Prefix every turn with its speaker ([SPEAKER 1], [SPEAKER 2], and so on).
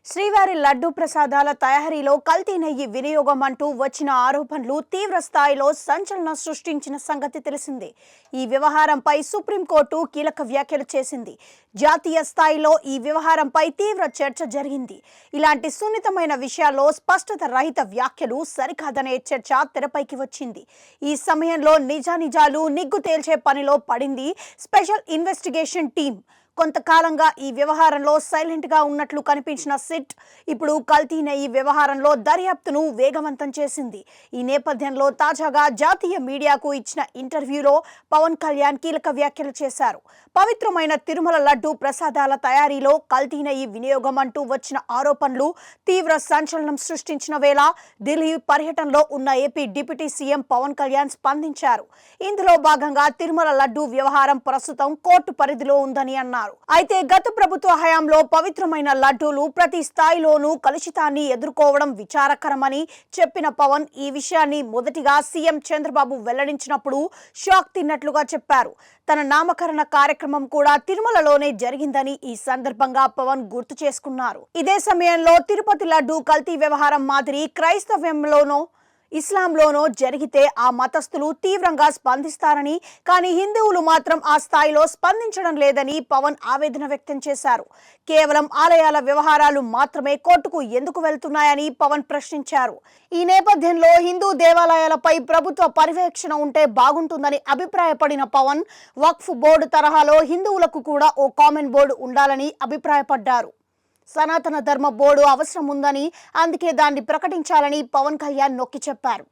[SPEAKER 1] శ్రీవారి లడ్డూ ప్రసాదాల తయారీలో కల్తీ నెయ్యి వినియోగం అంటూ వచ్చిన ఆరోపణలు తీవ్ర స్థాయిలో సంచలనం సృష్టించిన సంగతి తెలిసిందే. ఈ వ్యవహారంపై సుప్రీంకోర్టు కీలక వ్యాఖ్యలు చేసింది. జాతీయ స్థాయిలో ఈ వ్యవహారంపై తీవ్ర చర్చ జరిగింది. ఇలాంటి సున్నితమైన విషయాల్లో స్పష్టత రహిత వ్యాఖ్యలు సరికాదనే చర్చ తెరపైకి వచ్చింది. ఈ సమయంలో నిజానిజాలు నిగ్గు తేల్చే పనిలో పడింది స్పెషల్ ఇన్వెస్టిగేషన్ టీం. కొంతకాలంగా ఈ వ్యవహారంలో సైలెంట్ గా ఉన్నట్లు కనిపించిన సిట్ ఇప్పుడు కల్తీ నెయ్యి వ్యవహారంలో దర్యాప్తును వేగవంతం చేసింది. ఈ నేపథ్యంలో తాజాగా జాతీయ మీడియాకు ఇచ్చిన ఇంటర్వ్యూలో పవన్ కళ్యాణ్ కీలక వ్యాఖ్యలు చేశారు. పవిత్రమైన తిరుమల లడ్డూ ప్రసాదాల తయారీలో కల్తీ నెయ్యి వినియోగం అంటూ వచ్చిన ఆరోపణలు తీవ్ర సంచలనం సృష్టించిన వేళ ఢిల్లీ పర్యటనలో ఉన్న AP deputy CM Pawan Kalyan స్పందించారు. ఇందులో భాగంగా తిరుమల లడ్డూ వ్యవహారం ప్రస్తుతం కోర్టు పరిధిలో ఉందని అన్నారు. అయితే గత ప్రభుత్వ హయాంలో పవిత్రమైన లడ్డూలు ప్రతి స్థాయిలోనూ కలుషితాన్ని ఎదుర్కోవడం విచారకరమని చెప్పిన పవన్ ఈ విషయాన్ని మొదటిగా సీఎం చంద్రబాబు వెల్లడించినప్పుడు షాక్ తిన్నట్లుగా చెప్పారు. తన నామకరణ కార్యక్రమం కూడా తిరుమలలోనే జరిగిందని ఈ సందర్భంగా పవన్ గుర్తు చేసుకున్నారు. ఇదే సమయంలో తిరుపతి లడ్డూ కల్తీ వ్యవహారం మాదిరి క్రైస్తవ్యంలోనో ఇస్లాంలోనో జరిగితే ఆ మతస్థులు తీవ్రంగా స్పందిస్తారని, కానీ హిందువులు మాత్రం ఆ స్థాయిలో స్పందించడం లేదని పవన్ ఆవేదన వ్యక్తం చేశారు. కేవలం ఆలయాల వ్యవహారాలు మాత్రమే కోర్టుకు ఎందుకు వెళ్తున్నాయని పవన్ ప్రశ్నించారు. ఈ నేపథ్యంలో హిందూ దేవాలయాలపై ప్రభుత్వ పర్యవేక్షణ ఉంటే బాగుంటుందని అభిప్రాయపడిన పవన్ వక్ఫ్ బోర్డు తరహాలో హిందువులకు కూడా ఓ కామన్ బోర్డు ఉండాలని అభిప్రాయపడ్డారు. సనాతన ధర్మ బోర్డు అవసరం ఉందని, అందుకే దాన్ని ప్రకటించాలని పవన్ కళ్యాణ్ నొక్కి చెప్పారు.